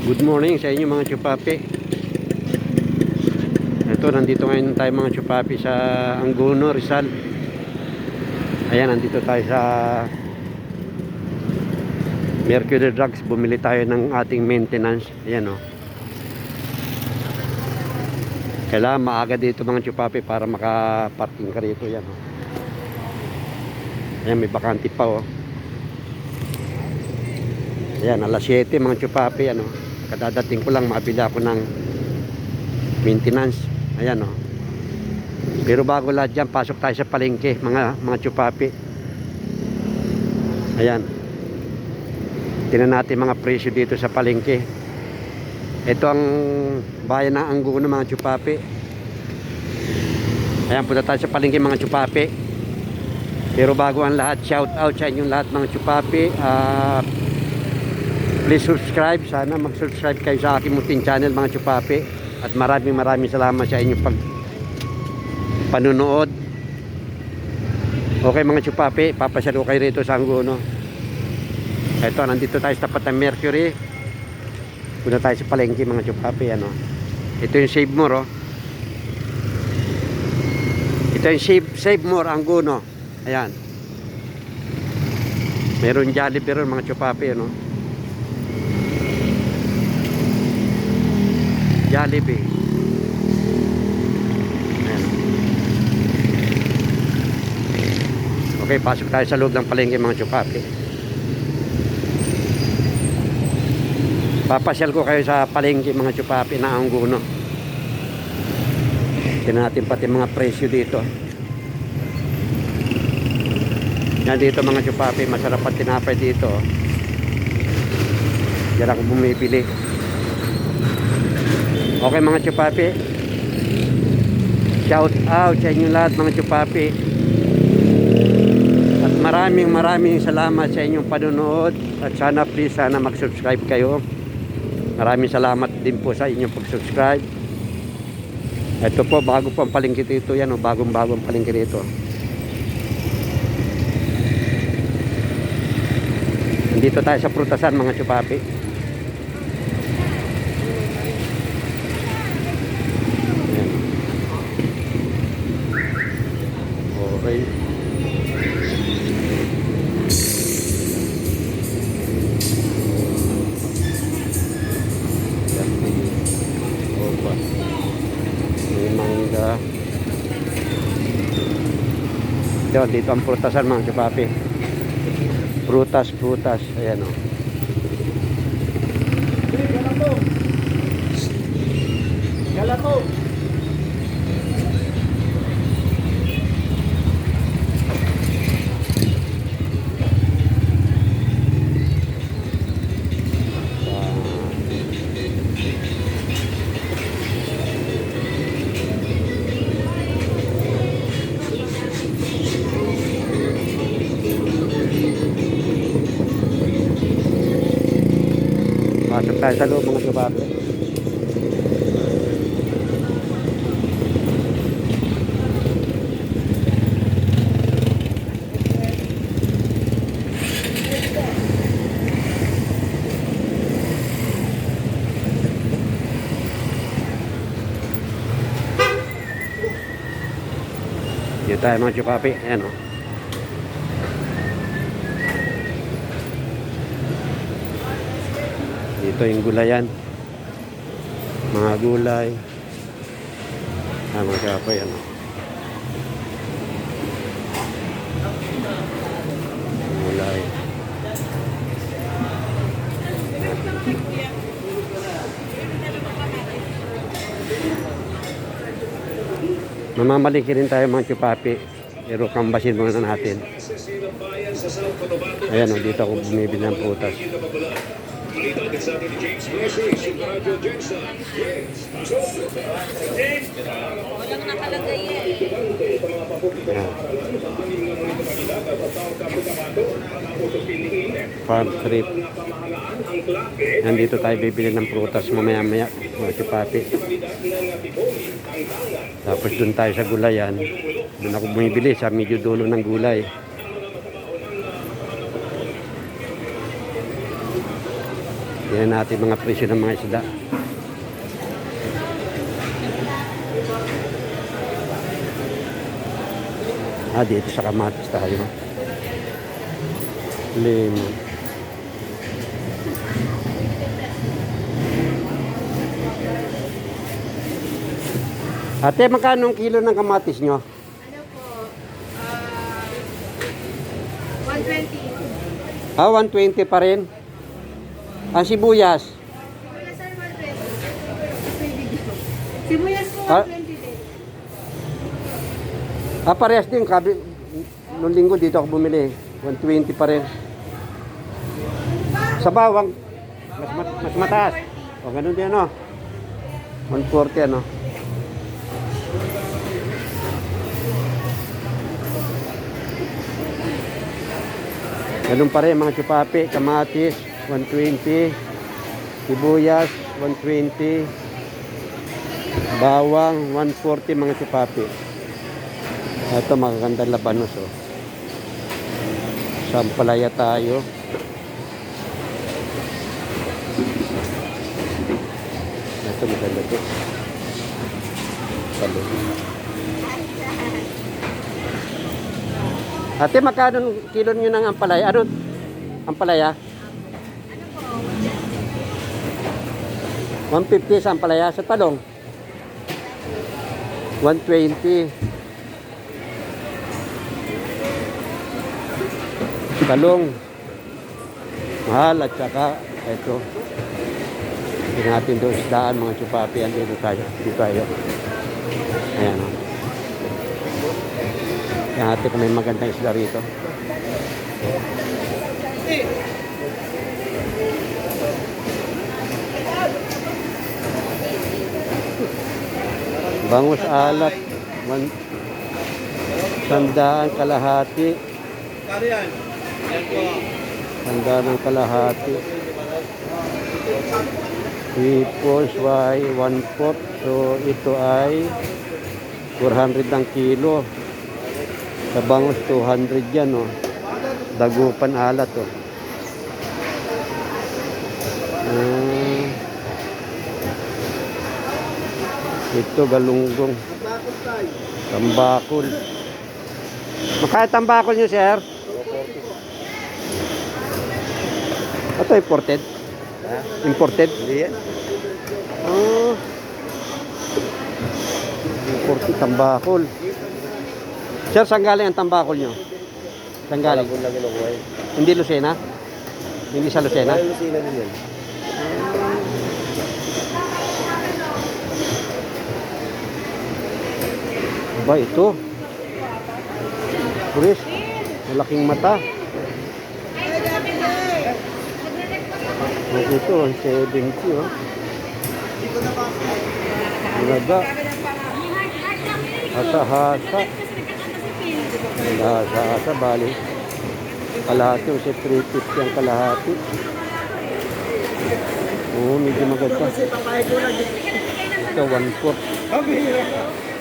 Good morning sa inyo mga chupapi. Ito, nandito ngayon tayo mga chupapi sa Angono, Rizal. Ayan, nandito tayo sa Mercury Drugs. Bumili tayo ng ating maintenance. Ayan o. Kailangan maaga dito mga chupapi para makaparking ka rito. Ayan o. Ayan, may bakante pa o. Ayan, alas 7 mga chupapi. Ano, kadadating ko lang, mabili ako ng maintenance. Ayan o. Pero bago lahat dyan, pasok tayo sa palengke mga chupapi. Ayan, tingnan natin mga presyo dito sa palengke. Ito ang bayan ng Angono mga chupapi. Ayan, punta tayo sa palengke mga chupapi. Pero bago ang lahat, shout out sa inyong lahat mga chupapi. Please subscribe. Sana mag-subscribe kayo sa aking munting channel mga chupapi. At maraming salamat sa inyong panunood. Okay mga chupapi, papasyalo kayo rito sa Angono. Ito, nandito tayo sa tapat ng Mercury. Punta tayo sa palengke mga chupapi. Ano? Ito yung Save More oh. Ito yung Save More Angono. Ayan. Meron Jollibee ron mga chupapi. Ano? Jollibee. Ayan. Okay, pasok tayo sa loob ng palengke mga chupapi. Papasyal ko kayo sa palengke mga chupapi na Angono. Tingnan natin pati mga presyo dito. Yan dito mga chupapi, masarap ang tinapay dito. Diyan ako bumibili. Okay mga chupapi, shout out sa inyo lahat mga chupapi. At maraming salamat sa inyong panunood. At sana please, sana mag-subscribe kayo. Maraming salamat din po sa inyong pag-subscribe. Ito po, bago po ang palengke dito. Yan o, bagong palengke dito. Nandito tayo sa prutasan mga chupapi. Okay. Opa. May mangga. Dito ang prutasan mga chupapi. Prutas. Ayan o. Galato. Pasok tayo sa loob mga chupapi. Dito tayo mga chupapi. Ayan o. Dito yung gulayan. Mga gulay. Mga kapoy. Ano? Gulay. Mamamaliki rin tayo mga chupapi. Pero kambasin muna natin. Ayan o, dito ako bumibili ng putas. Walang nakalagay eh. Farm trip. Nandito tayo bibili ng prutas mamaya mga chupapi. Tapos dun tayo sa gulayan. Dun ako bumibili sa medyo dulo ng gulay. Tingnan natin mga presyo ng mga isda. Dito sa kamatis tayo. Lemon. Ate, magkano ang kilo ng kamatis nyo? Ano po? 120. 120 pa rin. Ang sibuyas? Sibuyas sir, 120. Sibuyas po, Ah. 120 din. Parehas din. Noong linggo dito ako bumili. 120 pa rin. Sa bawang, mas mataas. O, ganun din ano. 140 ano. Ganun pa rin mga tsupapi, kamatis, 120, sibuyas, 120, bawang, 140 mga tsupapi. Ito magagandang labanos oh. Sampalaya tayo. Ito maganda ito. Talong. Ate, magkano kilo nyo ng ampalaya? Ano? Ampalaya? Ano po? 150 sa ampalaya. Sa talong? 120. Talong. Mahal at saka ito. Hindi natin doon isdaan mga tsupapi. Dito tayo. Dito tayo. Ayan o. Yan natin kung may magandang isda rito. Bangus alat. 100 kalahati. Sandaan kalahati. Hipos ay 1/4. So ito ay 400 ang kilo. Sa bangus 200 yan oh. Dagupan alat oh. Ito galunggong. Tambakol. Makaya tambakol nyo sir? Ito imported? Imported? Imported tambakol. Sir, saan galing ang tambakol nyo? Saan galing? Hindi Lucena? Hindi sa Lucena? Lucena din yan. Ba, ito. Puris. Malaking mata. Ito, 70 oh. Malaga. Hasa-hasa. Hasa-hasa, bali. Kalahati, kasi 350 ang kalahati. Oo, medyo maganda. Ito, 1/4.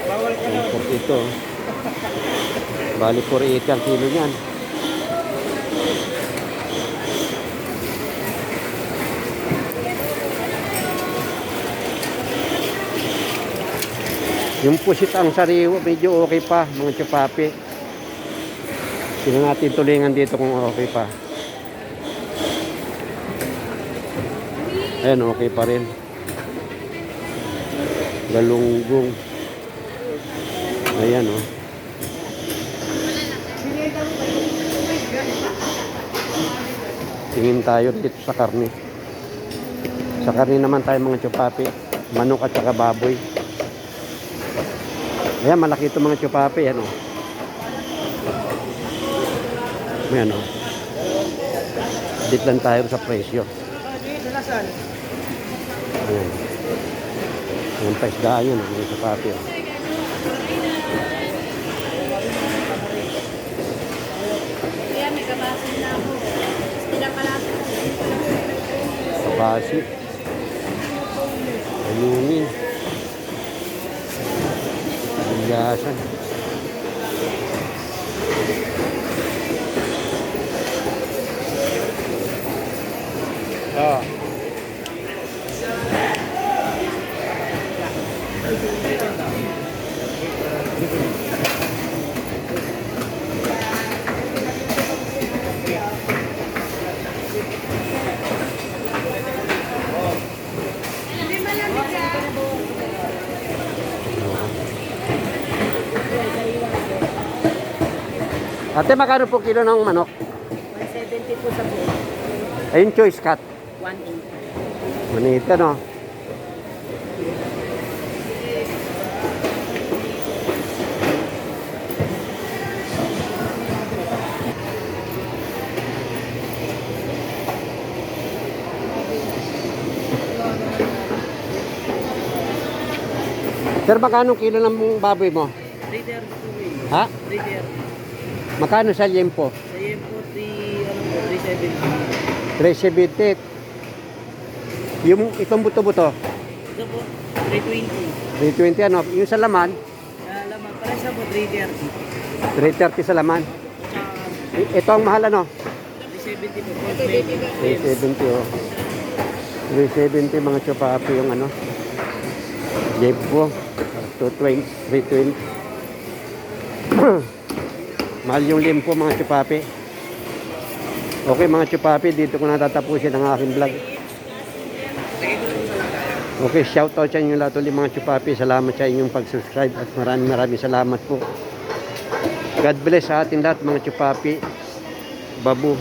1/4 ito. Bali, 480 ang kilo niyan. Yung pusit ang sariwa, medyo okay pa, mga tsupapi. Tingnan natin tulingan dito kung okay pa. Ayan, okay pa rin. Galunggong. Ayan, oh. Tingin tayo dito sa karne. Sa karne naman tayo mga tsupapi. Manok at saka baboy. Ayan, malaki ito mga tsupapi. Ayan, oh. Ayan, oh. Dito lang tayo sa presyo. Ayan. Ayan pa isdaan yun, mga tsupapi. Oh. Kaya may kabasin na ako. Sila pala. Kabasi. Ayungin. Bigasan. Ate, magkano po kilo ng manok? 170 po sa buo. Ayun, choice cut. 180. Manita, no? Sir, magkano kilo ng baboy mo? 330 po eh. Ha? 330. Magkano sa liempo? Sa iyo po, 370. 370. Yung itong buto-buto, Ito po, 320. 320 ano? Yung sa laman, Laman, pala sa po, 330. 330 sa laman. Tsaka, Ito ang mahal ano? 370 po. 370 oh. 370 mga chupapi yung ano. Jebo. 220, 320. Mahal yung limpo mga chupapi. Okay mga chupapi, dito ko natatapusin ang aking vlog. Okay, shoutout sa inyo lahat ulit mga chupapi. Salamat sa inyong pag-subscribe at maraming salamat po. God bless sa atin lahat mga chupapi. Babu.